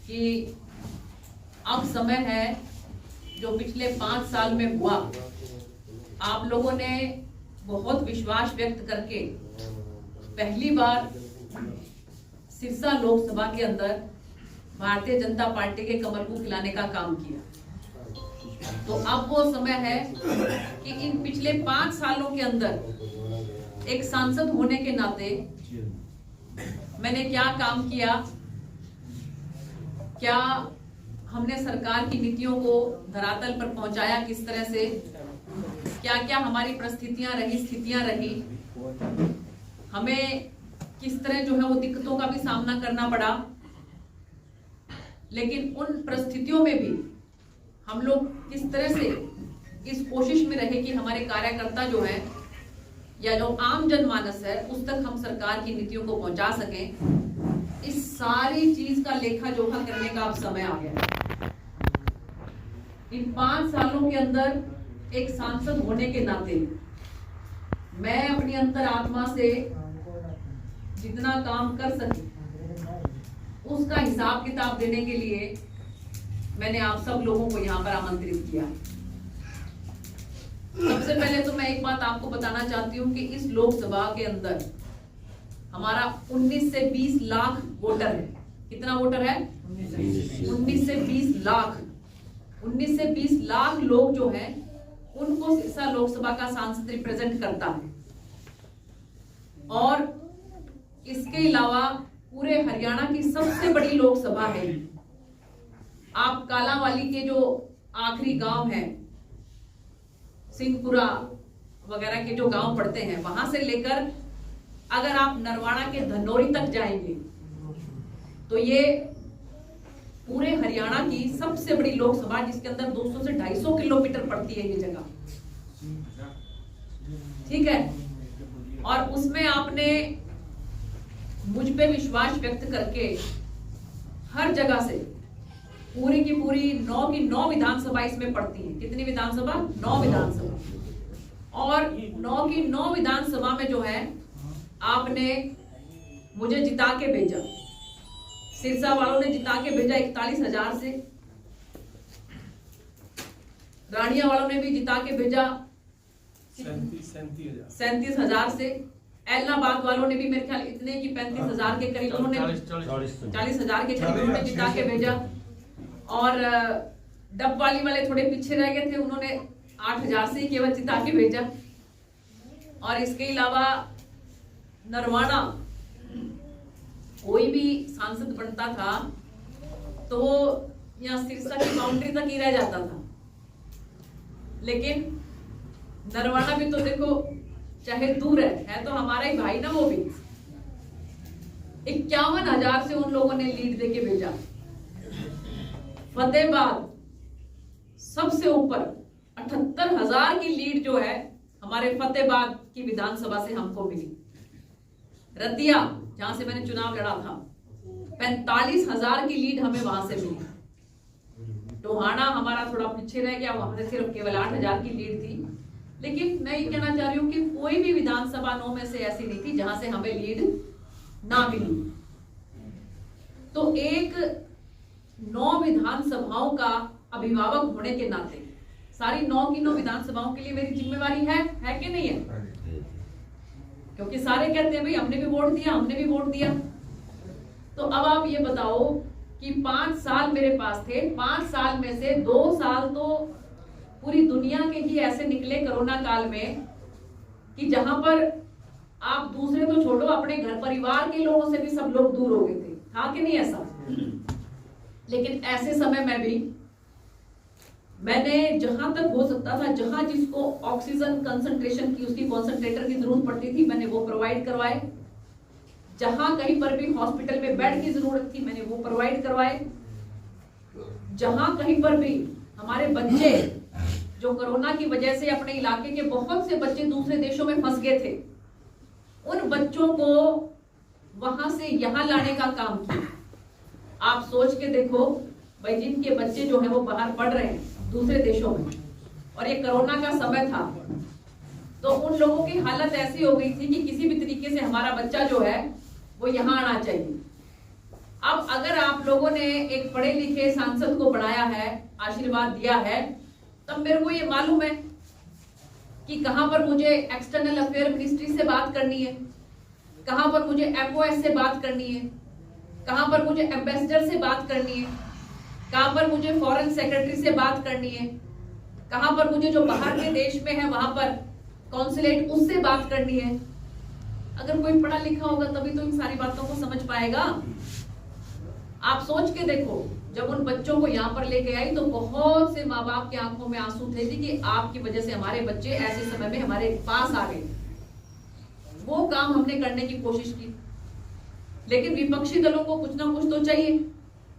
कि अब समय है जो पिछले 5 साल में हुआ, आप लोगों ने बहुत विश्वास व्यक्त करके पहली बार सिरसा लोकसभा के अंदर भारतीय जनता पार्टी के कमल को खिलाने का काम किया। तो अब वो समय है कि इन पिछले 5 सालों के अंदर एक सांसद होने के नाते मैंने क्या काम किया, क्या हमने सरकार की नीतियों को धरातल पर पहुंचाया, किस तरह से, क्या क्या हमारी परिस्थितियां रही, स्थितियां रही, हमें किस तरह जो है वो दिक्कतों का भी सामना करना पड़ा। लेकिन उन परिस्थितियों में भी हम लोग किस तरह से इस कोशिश में रहे कि हमारे कार्यकर्ता जो है या जो आम जनमानस है उस तक हम सरकार की नीतियों को पहुंचा सकें। इस सारी चीज का लेखा जोखा करने का अब समय आ गया। इन 5 सालों के अंदर एक सांसद होने के नाते मैं अपनी अंतरात्मा से जितना काम कर सकी उसका हिसाब किताब देने के लिए मैंने आप सब लोगों को यहाँ पर आमंत्रित किया। सबसे पहले तो मैं एक बात आपको बताना चाहती हूँ कि इस लोकसभा के अंदर हमारा 19 से 20 लाख वोटर है। कितना वोटर है? 19 से 20 लाख। 19 से 20 लाख लोग जो हैं उनको सिरसा लोकसभा का सांसद रिप्रेजेंट करता है। और इसके अलावा पूरे हरियाणा की सबसे बड़ी लोकसभा है। आप कालांवाली के जो आखिरी गांव है, सिंहपुरा वगैरह के जो गांव पड़ते हैं, वहां से लेकर अगर आप नरवाड़ा के धनौरी तक जाएंगे तो ये पूरे हरियाणा की सबसे बड़ी लोकसभा, जिसके अंदर 200 से 250 किलोमीटर पड़ती है ये जगह, ठीक है। और उसमें आपने मुझ पे विश्वास व्यक्त करके हर जगह से पूरी की पूरी 9 की 9 विधानसभा इसमें पड़ती है। कितनी विधानसभा? 9 विधानसभा। और 9 की 9 विधानसभा में जो है आपने मुझे जिता के भेजा, सिरसा वालों ने जिता के भेजा 41,000 से, रानिया वालों ने भी जिता के भेजा 37,000 से, एलनाबाद वालों ने भी मेरे ख्याल इतने की 35,000 के करीब उन्होंने 40,000 के करीब उन्होंने जिता के भेजा। और डबवाली वाले थोड़े पीछे रह गए थे, उन्होंने 8,000 से ही केवल जिता के भेजा। और इसके अलावा नरवाड़ा कोई भी सांसद बनता था तो वो यहाँ सिरसा की बाउंड्री तक ही रह जाता था। लेकिन नरवाड़ा भी तो देखो, चाहे दूर है तो हमारा ही भाई ना, वो भी 51,000 से उन लोगों ने लीड देके भेजा। फतेहाबाद सबसे ऊपर 78,000 की लीड जो है हमारे फतेहाबाद की विधानसभा से हमको मिली। रतिया, जहां से मैंने चुनाव लड़ा था, 45,000 की लीड हमें वहां से मिली। टोहाना हमारा थोड़ा पीछे रह गया, वहां से सिर्फ केवल 8,000 की लीड थी। लेकिन मैं ये कहना चाह रही हूँ कि कोई भी विधानसभा 9 में से ऐसी नहीं थी जहां से हमें लीड ना मिली। तो एक 9 विधानसभाओं का अभिभावक होने के नाते सारी 9 की 9 विधानसभाओं के लिए मेरी जिम्मेवारी है कि नहीं है? क्योंकि सारे कहते हैं भाई हमने भी वोट दिया, हमने भी वोट दिया। तो अब आप ये बताओ कि 5 साल मेरे पास थे, 5 साल में से 2 साल तो पूरी दुनिया के ही ऐसे निकले कोरोना काल में कि जहां पर आप दूसरे तो छोड़ो, अपने घर परिवार के लोगों से भी सब लोग दूर हो गए थे। था कि नहीं ऐसा? लेकिन ऐसे समय में भी मैंने जहां तक हो सकता था, जहां जिसको ऑक्सीजन कंसंट्रेशन की, उसकी कॉन्सेंट्रेटर की जरूरत पड़ती थी, मैंने वो प्रोवाइड करवाए। जहां कहीं पर भी हॉस्पिटल में बेड की जरूरत थी, मैंने वो प्रोवाइड करवाए। जहां कहीं पर भी हमारे बच्चे जो कोरोना की वजह से अपने इलाके के बहुत से बच्चे दूसरे देशों में फंस गए थे, उन बच्चों को वहां से यहां लाने का काम किया। आप सोच के देखो भाई, जिनके बच्चे जो है वो बाहर पढ़ रहे हैं दूसरे देशों में, और ये कोरोना का समय था, तो उन लोगों की हालत ऐसी हो गई थी कि किसी भी तरीके से हमारा बच्चा जो है वो यहाँ आना चाहिए। अब अगर आप लोगों ने एक पढ़े लिखे सांसद को बनाया है, आशीर्वाद दिया है, तब मेरे को ये मालूम है कि कहां पर मुझे एक्सटर्नल अफेयर मिनिस्ट्री से बात करनी है, कहां पर मुझे एमओएस से बात करनी है, कहां पर मुझे एम्बेसडर से बात करनी है, कहां पर मुझे फॉरेन सेक्रेटरी से बात करनी है, कहां पर मुझे जो बाहर के देश में है वहां पर कॉन्सुलेट उससे बात करनी है। अगर कोई पढ़ा लिखा होगा तभी तो इन सारी बातों को समझ पाएगा। आप सोच के देखो, जब उन बच्चों को यहाँ पर लेके आई तो बहुत से माँ बाप के आंखों में आंसू थे कि आपकी वजह से हमारे बच्चे ऐसे समय में हमारे पास आ गए। वो काम हमने करने की कोशिश की, लेकिन विपक्षी दलों को कुछ ना कुछ तो चाहिए।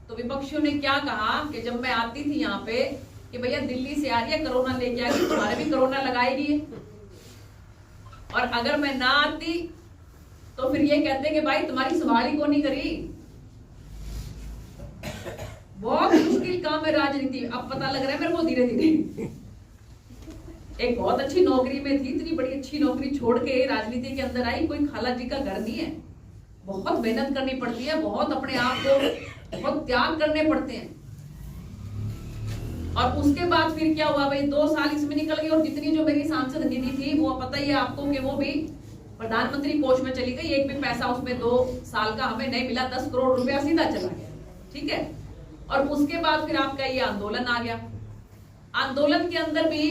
तो विपक्षियों ने क्या कहा कि जब मैं आती थी यहाँ पे कि भैया दिल्ली से आ रही है, कोरोना लेके आ रही, तुम्हारे भी कोरोना लगाएगी, और अगर मैं ना आती तो फिर ये कहते कि भाई तुम्हारी संभाल ही को नहीं करी। बहुत मुश्किल काम है राजनीति। अब पता लग रहा है मेरे को धीरे धीरे। एक बहुत अच्छी नौकरी में थी, इतनी बड़ी अच्छी नौकरी छोड़ के राजनीति के अंदर आई। कोई खाला जी का घर नहीं है, बहुत मेहनत करनी पड़ती है, बहुत अपने आप को बहुत त्याग करने पड़ते हैं। और उसके बाद फिर क्या हुआ भाई, 2 साल इसमें निकल गए, और जितनी जो मेरी सांसद निधि थी वो पता ही है आपको कि वो भी प्रधानमंत्री कोष में चली गई। एक भी पैसा उसमें 2 साल का हमें नहीं मिला, 10 करोड़ रुपया सीधा चला गया। ठीक है। और उसके बाद फिर आपका ये आंदोलन आ गया। आंदोलन के अंदर भी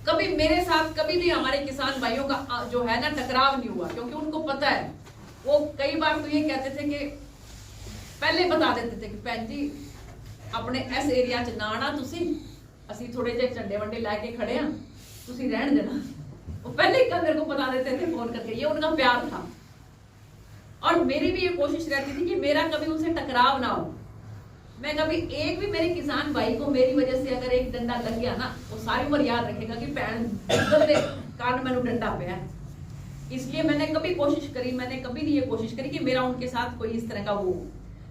कभी मेरे साथ कभी भी हमारे किसान भाइयों का जो है ना टकराव नहीं हुआ, क्योंकि उनको पता है। वो कई बार तो ये कहते थे कि पहले बता देते थे कि भैन जी अपने इस एरिया च ना आना, तुसी ਅਸੀਂ थोड़े जे झंडे वंडे लाके खड़े हैं, तुसी रहन देना। वो पहले ही मेरे को बता देते थे फोन करके, ये उनका प्यार था। और मेरी भी ये कोशिश रहती थी कि मेरा कभी उनसे टकराव ना हो। मैं कभी एक भी मेरे किसान भाई को मेरी वजह से अगर एक डंडा लग गया ना, वो सारी उम्र याद रखेगा कि भैन दे कारण मैंने डंडा पाया। इसलिए मैंने कभी कोशिश करी, मैंने कभी नहीं ये कोशिश करी कि मेरा उनके साथ कोई इस तरह का वो,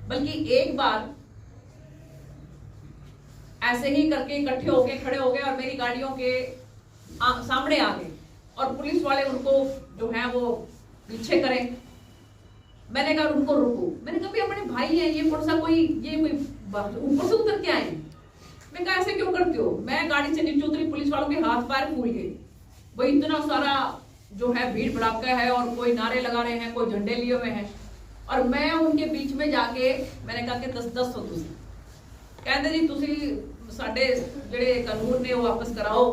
बल्कि एक बार ऐसे ही करके इकट्ठे हो गए, खड़े हो गए और मेरी गाड़ियों के सामने आ गए और पुलिस वाले उनको जो है वो पीछे करें। मैंने कहा उनको रोको। मैंने कहा भी अपने भाई हैं, ये कौन सा कोई ये कोई ऊपर से उतर के आए। मैं कहा ऐसे क्यों करते हो। मैं गाड़ी से नीचे उतरी, पुलिस वालों के हाथ पैर फूल गए। भाई इतना सारा जो है भीड़ भड़ाका है और कोई नारे लगा रहे हैं, कोई झंडे लिए हुए हैं, और मैं उनके बीच में जाके मैंने कहा कि 10-10 हो तुम। कहते जी तुसी साडे जेड़े कानून ने वो वापस कराओ,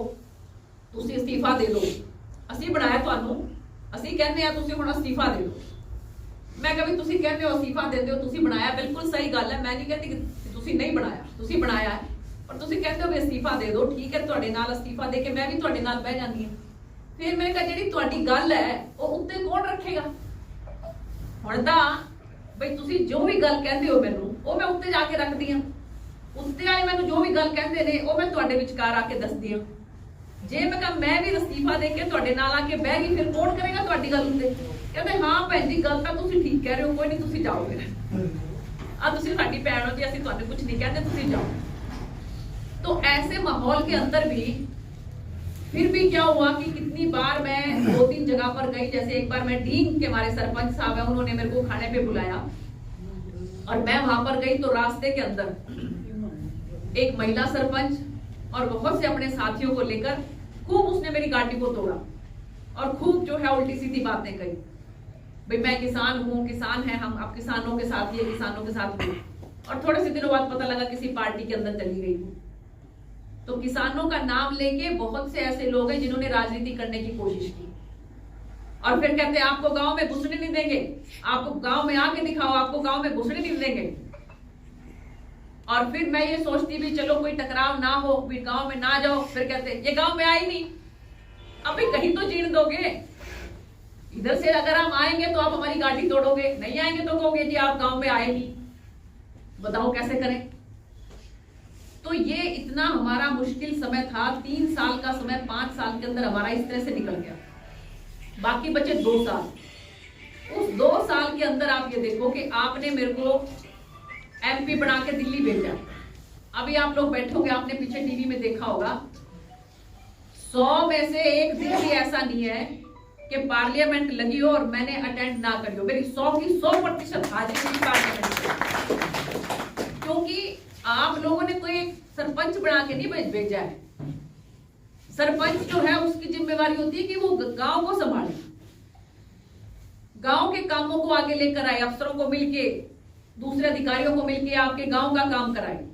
तुसी इस्तीफा दे दो, असी बनाया तुहानू, असी कहने आ तुसी हुण इस्तीफा दे दो। मैं कभी तुसी कहते हो इस्तीफा देंदे हो, तुसी बनाया, बिल्कुल सही गल है। मैं नहीं कहती कि तुसी नहीं बनाया, तुसी बनाया है, पर तुसी कहते हो भी इस्तीफा दे दो। ठीक है, तुहाडे नाल इस्तीफा दे के मैं भी तुहाडे नाल बह जांदी हां। फिर मैंने कहा जेड़ी तुहाडी गल है वो उत्ते कौन रखेगा। हुण तां बई तुसी जो भी गल कहंदे हो मैनू वो मैं उत्ते जाके रखदी हां। उत्ते वाले मैनू जो भी गल कहंदे ने वो मैं तुहाडे विचकार आके दसदी हां। जे मैं कहा मैं भी इस्तीफा दे के तुहाडे नाल आके बह गई, फिर कौन करेगा तुहाडी गल उत्ते। कहते हाँ भैन जी गल तां तुसी ठीक कह रहे हो, कोई नहीं तुसी जाओ, फिर आ तुसी साडी भैन हो जी, असीं तुहानू कुछ नहीं कहते, तुसी जाओ। तो ऐसे माहौल के अंदर भी फिर भी क्या हुआ कि कितनी बार मैं 2-3 जगह पर गई। जैसे एक बार मैं डींग के हमारे सरपंच साहब है, उन्होंने मेरे को खाने पे बुलाया और मैं वहां पर गई तो रास्ते के अंदर एक महिला सरपंच और बहुत से अपने साथियों को लेकर खूब उसने मेरी गाड़ी को तोड़ा और खूब जो है उल्टी सीधी बातें कही। भाई मैं किसान हूँ, किसान है हम, अब किसानों के साथ ये, किसानों के साथ ये। और थोड़े से दिनों बाद पता लगा किसी पार्टी के अंदर चली गई। तो किसानों का नाम लेके बहुत से ऐसे लोग हैं जिन्होंने राजनीति करने की कोशिश की और फिर कहते हैं आपको गांव में घुसने नहीं देंगे, आपको गांव में आके दिखाओ, आपको गांव में घुसने नहीं देंगे। और फिर मैं ये सोचती भी चलो कोई टकराव ना हो, फिर गांव में ना जाओ। फिर कहते ये गांव में आई नहीं, अभी कहीं तो जीण दोगे। इधर से अगर हम आएंगे तो आप हमारी गाड़ी तोड़ोगे, नहीं आएंगे तो कहोगे जी आप गांव में आए नहीं। बताओ कैसे करें। तो ये इतना हमारा मुश्किल समय था। 3 साल का समय 5 साल के अंदर हमारा इस तरह से निकल गया। बाकी बचे 2 साल। उस 2 साल के अंदर आप ये देखो कि आपने मेरे को एमपी बना के दिल्ली भेजा। अभी आप लोग बैठोगे, आपने पीछे टीवी में देखा होगा, 100 में से 1 दिन भी ऐसा नहीं है कि पार्लियामेंट लगी हो और मैंने अटेंड ना करी हो। मेरी 100 की 100% हाजिरी थी पार्लियामेंट में, क्योंकि आप लोगों ने कोई एक सरपंच बना के नहीं भेजा है। सरपंच जो है उसकी जिम्मेवारी होती है कि वो गांव को संभाले, गांव के कामों को आगे लेकर आए, अफसरों को मिलके, दूसरे अधिकारियों को मिलके आपके गांव का काम कराए।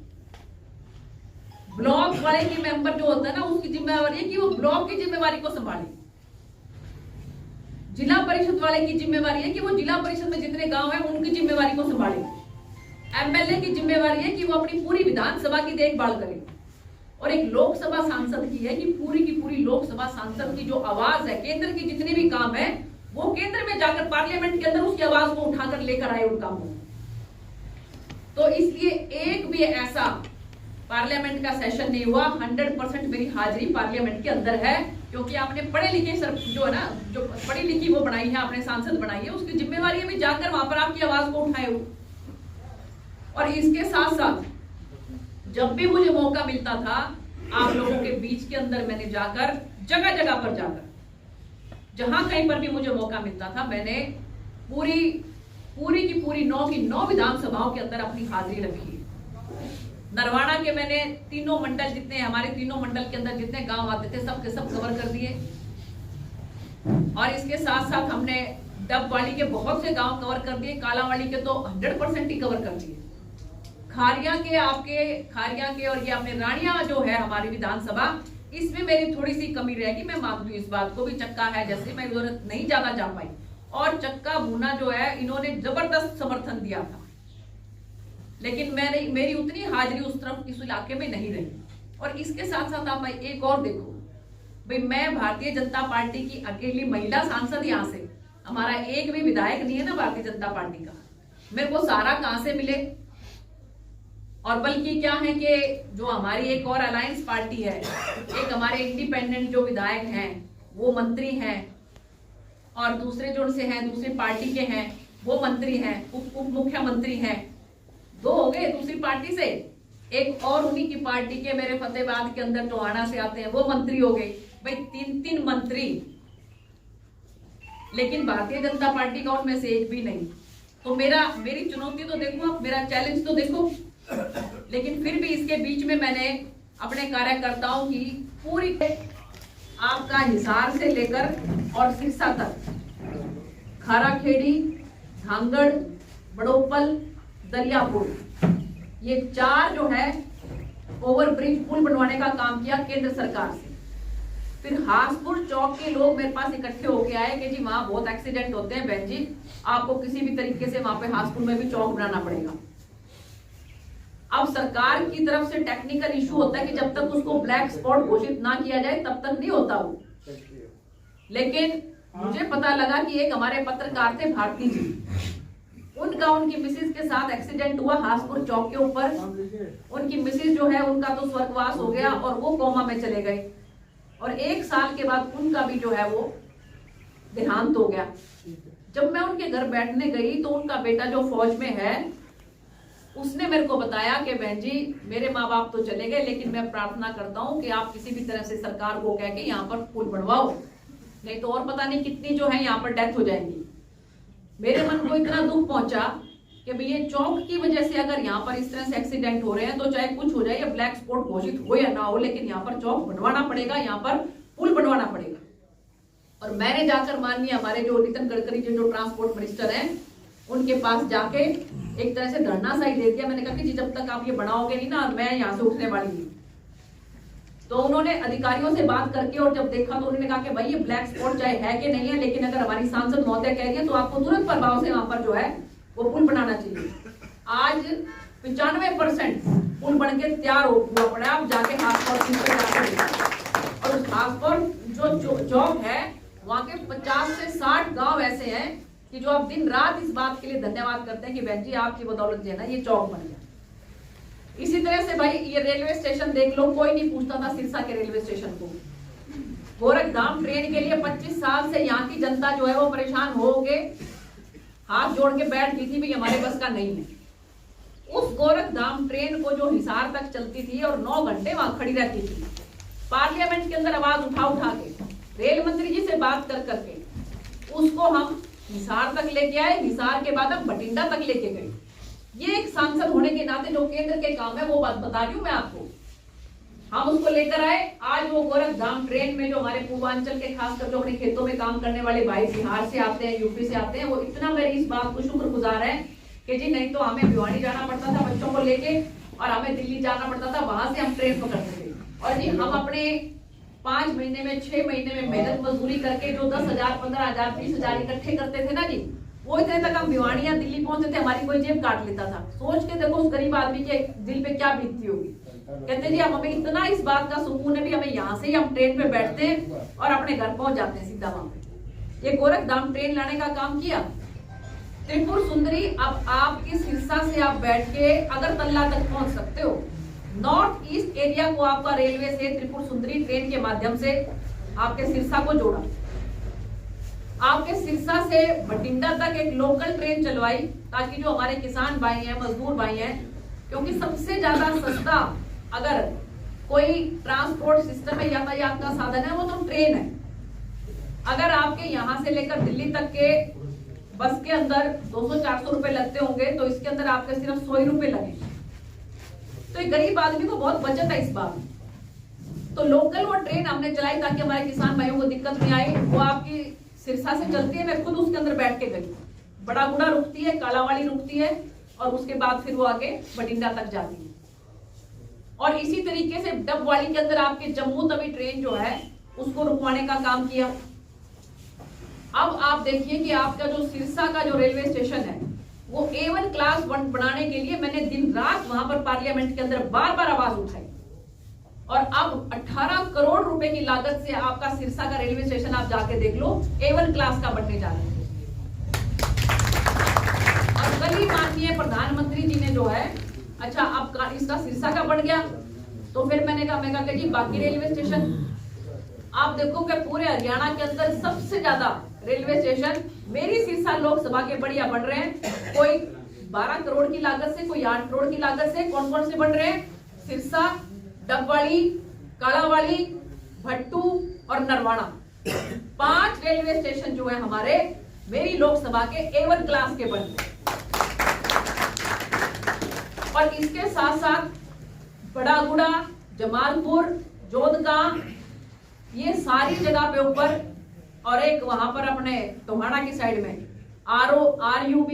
ब्लॉक वाले की मेंबर जो होता है ना, उसकी जिम्मेवारी है कि वो ब्लॉक की जिम्मेवारी को संभाले। जिला परिषद वाले की जिम्मेवारी है कि वो जिला परिषद में जितने गांव हैं उनकी जिम्मेवारी को संभाले। एमएलए की जिम्मेवारी है कि वो अपनी पूरी विधानसभा की देखभाल करे। और एक लोकसभा सांसद की है कि पूरी की पूरी लोकसभा सांसद की जो आवाज है, केंद्र की जितने भी काम है, वो केंद्र में जाकर पार्लियामेंट के अंदर उसकी आवाज को उठाकर लेकर आए उन कामों। तो इसलिए एक भी ऐसा पार्लियामेंट का सेशन नहीं हुआ। 100% मेरी हाजिरी पार्लियामेंट के अंदर है, क्योंकि आपने पढ़े लिखे जो है ना, जो पढ़ी लिखी वो बनाई है, आपने सांसद बनाई है, उसकी जिम्मेवारी है भी जाकर वहां पर आपकी आवाज को उठाए हो। और इसके साथ साथ जब भी मुझे मौका मिलता था आप लोगों के बीच के अंदर, मैंने जाकर जगह जगह पर जाकर जहां कहीं पर भी मुझे मौका मिलता था, मैंने पूरी की पूरी 9 की 9 विधानसभाओं के अंदर अपनी हाजिरी रखी है। नरवाड़ा के मैंने तीनों मंडल, जितने हमारे तीनों मंडल के अंदर जितने गांव आते थे सब के सब कवर कर दिए। और इसके साथ साथ हमने डबवाली के बहुत से गांव कवर कर दिए, कालावाली के तो 100% ही कवर कर दिए। खारिया के और ये अपने रानिया जो है हमारी विधानसभा, इसमें मेरी थोड़ी सी कमी रहेगी, मैं मानती हूँ इस बात को भी। चक्का है जैसे मैं उधर नहीं ज्यादा जा पाई, और चक्का भूना जो है इन्होंने जबरदस्त समर्थन दिया था, लेकिन मेरी उतनी हाजिरी उस तरफ इस इलाके में नहीं रही। और इसके साथ साथ आप एक और देखो भाई, मैं भारतीय जनता पार्टी की अकेली महिला सांसद, यहाँ से हमारा एक भी विधायक नहीं है ना भारतीय जनता पार्टी का। मेरे को सारा कहां से मिले? और बल्कि क्या है कि जो हमारी एक और अलायंस पार्टी है, एक हमारे इंडिपेंडेंट जो विधायक हैं वो मंत्री हैं, और दूसरे जो से हैं दूसरी पार्टी के हैं वो मंत्री हैं, उप मुख्यमंत्री हैं। 2 हो गए दूसरी पार्टी से, एक और उन्हीं की पार्टी के मेरे फतेहाबाद के अंदर टोहाना से आते हैं, वो मंत्री हो गए। भाई 3 मंत्री, लेकिन भारतीय जनता पार्टी का उनमें से एक भी नहीं। तो मेरी चुनौती तो देखो आप, मेरा चैलेंज तो देखो। लेकिन फिर भी इसके बीच में मैंने अपने कार्यकर्ताओं की पूरी, आपका हिसार से लेकर और सिरसा तक, खाराखेड़ी, धांगड़, बड़ोपल, दरियापुर, ये 4 जो है ओवरब्रिज पुल बनवाने का काम किया केंद्र सरकार से। फिर हासपुर चौक के लोग मेरे पास इकट्ठे होके आए कि जी वहां बहुत एक्सीडेंट होते हैं बहन जी, आपको किसी भी तरीके से वहां पे हासपुर में भी चौक बनाना पड़ेगा। अब सरकार की तरफ से टेक्निकल इशू होता है कि जब तक उसको ब्लैक स्पॉट घोषित ना किया जाए तब तक नहीं होता वो। लेकिन मुझे पता लगा कि एक हमारे पत्रकार थे भारती जी, उनका उनकी मिसेज के साथ एक्सीडेंट हुआ हासपुर चौक के ऊपर। उनकी मिसेज जो है उनका तो स्वर्गवास हो गया और वो कोमा में चले गए, और 1 साल के बाद उनका भी जो है वो देहांत हो गया। जब मैं उनके घर बैठने गई तो उनका बेटा जो फौज में है उसने मेरे को बताया कि बहन जी मेरे माँ बाप तो चले गए, लेकिन मैं प्रार्थना करता हूँ कि आप किसी भी तरह से सरकार को कह के यहाँ पर पुल बनवाओ, नहीं तो और पता नहीं कितनी जो है यहाँ पर डेथ हो जाएंगी। मेरे मन को इतना दुख पहुंचा कि भाई ये चौक की वजह से अगर यहाँ पर इस तरह से एक्सीडेंट हो रहे हैं तो चाहे कुछ हो जाए, या ब्लैक स्पॉट घोषित हो या ना हो, लेकिन यहाँ पर चौक बनवाना पड़ेगा, यहाँ पर पुल बनवाना पड़ेगा। और मैंने जाकर माननीय हमारे जो नितिन गडकरी जी जो ट्रांसपोर्ट मिनिस्टर हैं उनके पास जाके एक तरह से धरना सा ही दे दिया। मैंने कहा कि जी जब तक आप ये बनाओगे नहीं ना, मैं यहाँ से उठने वाली नहीं। तो उन्होंने अधिकारियों से बात करके और जब देखा तो उन्होंने कहा कि भाई ये ब्लैक स्पॉट चाहे है कि नहीं है, लेकिन अगर हमारी सांसद महोदय कह रही है तो आपको तुरंत प्रभाव से वहां पर जो है वो पुल बनाना चाहिए। आज 95% पुल बन के तैयार हुआ पड़ा, आप जाके और उस खासतौर जो चौक है वहां के 50 से 60 गांव ऐसे हैं कि जो आप दिन रात इस बात के लिए धन्यवाद करते हैं कि बहन जी आपकी बदौलत जो है ना ये चौक बन गया। इसी तरह से भाई ये रेलवे स्टेशन देख लो, कोई नहीं पूछता था सिरसा के रेलवे स्टेशन को। गोरखधाम ट्रेन के लिए 25 साल से यहाँ की जनता जो है वो परेशान हो गए, हाथ जोड़ के बैठ गई थी भाई हमारे बस का नहीं है। उस गोरखधाम ट्रेन को जो हिसार तक चलती थी और 9 घंटे वहां खड़ी रहती थी, पार्लियामेंट के अंदर आवाज उठा के रेल मंत्री जी से बात कर करके उसको हम हिसार तक लेके आए, हिसार के बाद हम भटिंडा तक लेके गए। ये एक सांसद होने के नाते जो केंद्र के काम है वो बात बता रही हूं मैं आपको। हम उसको लेकर आए। आज वो गोरखधाम ट्रेन में जो हमारे पूर्वांचल के खासकर जो अपने खेतों में काम करने वाले भाई बिहार से आते हैं, यूपी से आते हैं, वो इतना मेरी इस बात को शुक्रगुजार है कि जी नहीं तो हमें भिवानी जाना पड़ता था बच्चों को लेके और हमें दिल्ली जाना पड़ता था, वहां से हम ट्रेन पकड़ते थे। और जी हम अपने 5 महीने में 6 महीने में मेहनत मजदूरी करके जो 10,000 15,000 20,000 इकट्ठे करते थे ना जी, वो इतने तक हम भिवानी या दिल्ली पहुंचते थे, हमारी कोई जेब काट लेता था। सोच के देखो उस गरीब आदमी के दिल पे क्या बीतती होगी। कहते जी हमें इतना इस बात का सुकून है भी हमें यहाँ से ही हम ट्रेन पे बैठते हैं और अपने घर पहुंच जाते हैं सीधा वहां पे। ये गोरखधाम ट्रेन लाने का काम किया। त्रिपुर सुंदरी, अब आपकी सिरसा से आप बैठ के अगरतला तक पहुंच सकते हो। नॉर्थ ईस्ट एरिया को आपका रेलवे से त्रिपुर सुंदरी ट्रेन के माध्यम से आपके सिरसा को जोड़ा। आपके सिरसा से भटिंडा तक एक लोकल ट्रेन चलवाई ताकि जो हमारे किसान भाई हैं, मजदूर भाई हैं, क्योंकि सबसे ज्यादा सस्ता अगर कोई ट्रांसपोर्ट सिस्टम है, यातायात का साधन है, वो तो ट्रेन है। अगर आपके यहां से लेकर दिल्ली तक के बस के अंदर 200-400 रुपए लगते होंगे तो इसके अंदर आपके सिर्फ 100 रुपए लगे। तो एक गरीब आदमी को बहुत बचत है इस बात। तो लोकल वो ट्रेन हमने चलाई ताकि हमारे किसान भाइयों को दिक्कत नहीं आई। वो आपकी सिरसा से चलती है, मैं खुद उसके अंदर बैठ के गई। बड़ा गुड़ा रुकती है, कालावाड़ी रुकती है और उसके बाद फिर वो आगे भटिंडा तक जाती है। और इसी तरीके से डबवाड़ी के अंदर आपके जम्मू तवी ट्रेन जो है उसको रुकवाने का काम किया। अब आप देखिए कि आपका जो सिरसा का जो रेलवे स्टेशन है वो A1 क्लास बनाने के लिए मैंने दिन रात वहां पर पार्लियामेंट के अंदर बार बार आवाज उठाई। और अब 18 करोड़ रुपए की लागत से आपका सिरसा का रेलवे स्टेशन आप जाके देख लो A1 क्लास का बनने जा रहा है। और कल ही माननीय प्रधानमंत्री जी ने जो है अच्छा अब इसका सिरसा का बन गया, तो फिर मैंने कहा कि जी बाकी रेलवे स्टेशन आप देखो कि पूरे हरियाणा के अंदर सबसे ज्यादा रेलवे स्टेशन मेरी सिरसा लोकसभा के बढ़िया बन रहे हैं। कोई 12 करोड़ की लागत से, कोई 8 करोड़ की लागत से। कौन कौन से बन रहे हैं? सिरसा, डबवाड़ी, कालावाड़ी, भट्टू और नरवाड़ा। 5 रेलवे स्टेशन जो है हमारे मेरी लोकसभा के A1 क्लास के बन रहे। और इसके साथ साथ बड़ागुड़ा, जमालपुर, जोधका, ये सारी जगह पे ऊपर और एक वहां पर अपने टोहाना की साइड में RUB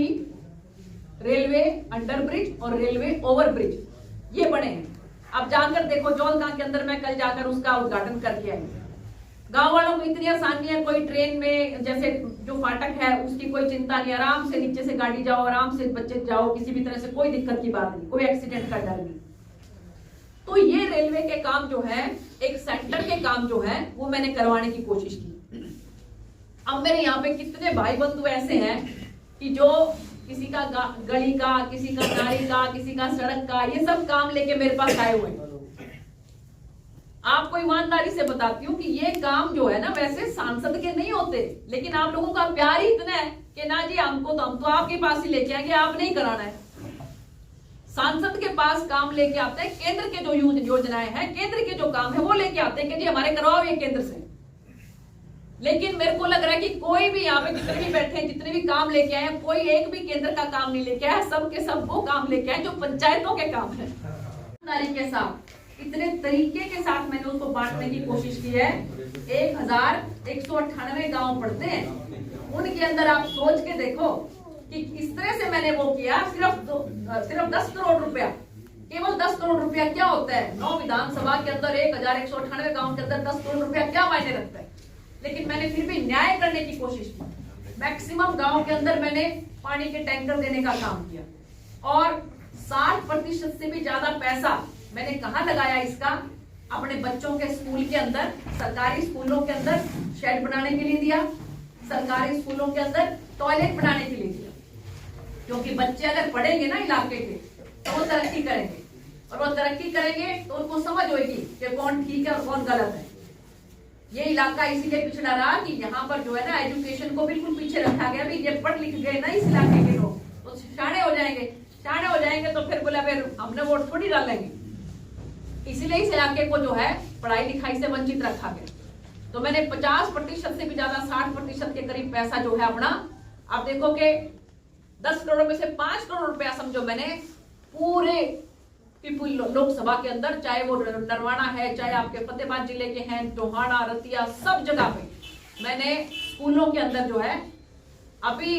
रेलवे अंडर ब्रिज और रेलवे ओवर ब्रिज ये बने हैं। अब जाकर देखो जोधका के अंदर मैं कल जाकर उसका उद्घाटन करके आई। गांव वालों को इतनी आसानी है, कोई ट्रेन में जैसे जो फाटक है उसकी कोई चिंता नहीं, आराम से नीचे से गाड़ी जाओ, आराम से बच्चे जाओ, किसी भी तरह से कोई दिक्कत की बात नहीं, कोई एक्सीडेंट का डर नहीं। तो ये रेलवे के काम जो है, एक सेंटर के काम जो है वो मैंने करवाने की कोशिश की। अब मेरे यहाँ पे कितने भाई बंधु ऐसे हैं कि जो किसी का गली का, किसी का नाली का, किसी का सड़क का, ये सब काम लेके मेरे पास आए हुए हैं। आपको ईमानदारी से बताती हूँ कि ये काम जो है ना वैसे सांसद के नहीं होते, लेकिन आप लोगों का प्यार ही इतना है कि ना जी हम तो आपके पास ही लेके आएंगे, आप नहीं कराना है। सांसद के पास काम लेके आते हैं, केंद्र के जो योजनाएं हैं, केंद्र के जो काम है वो लेके आते हैं कि जी हमारे करवाओ ये केंद्र से। लेकिन मेरे को लग रहा है कि कोई भी यहाँ पे जितने भी बैठे हैं, जितने भी काम लेके आए हैं, कोई एक भी केंद्र का काम नहीं लेके आया। सब के सब वो काम लेके आए जो पंचायतों के काम है। के साथ इतने तरीके के साथ मैंने उसको बांटने की कोशिश की है। 1198 गांव पड़ते हैं, उनके अंदर आप सोच के देखो कि किस तरह से मैंने वो किया। सिर्फ 10 करोड़ रुपया, केवल 10 करोड़ रुपया क्या होता है? 9 विधानसभा के अंदर 1198 गांव के अंदर 10 करोड़ रुपया क्या मायने रखता है? लेकिन मैंने फिर भी न्याय करने की कोशिश की। मैक्सिमम गांव के अंदर मैंने पानी के टैंकर देने का काम किया और 60% से भी ज्यादा पैसा मैंने कहाँ लगाया इसका? अपने बच्चों के स्कूल के अंदर, सरकारी स्कूलों के अंदर शेड बनाने के लिए दिया, सरकारी स्कूलों के अंदर टॉयलेट बनाने के लिए दिया। क्योंकि बच्चे अगर पढ़ेंगे ना इलाके के तो वो तरक्की करेंगे, और वो तरक्की करेंगे तो उनको समझ होगी कि कौन ठीक है और कौन गलत है। ये इलाका इसीलिए पिछड़ा रहा कि यहाँ पर जो है ना एजुकेशन को बिल्कुल पीछे रखा गया। ये पढ़ लिख गए ना इस इलाके के लोग तो शाणे हो जाएंगे तो फिर बोला फिर हमने वोट थोड़ी डालेंगे। इसलिए इस इलाके को जो है पढ़ाई लिखाई से वंचित रखा गया। तो मैंने 50% से भी ज्यादा 60% के करीब पैसा जो है अपना, आप देखो कि 10 करोड़ में से 5 करोड़ रुपया समझो मैंने पूरे पीपुल लोकसभा के अंदर, चाहे वो नरवाना है, चाहे आपके फतेहाबाद जिले के हैं, टोहाना, रतिया, सब जगह पे मैंने स्कूलों के अंदर जो है, अभी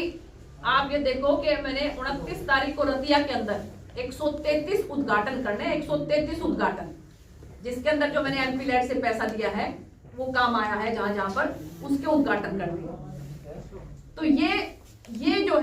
आप ये देखो कि मैंने 29 तारीख को रतिया के अंदर 133 उद्घाटन करने, 133 उद्घाटन, जिसके अंदर जो मैंने एमपी लैड से पैसा दिया है वो काम आया है, जहां जहां पर उसके उद्घाटन कर दिए। तो ये जो है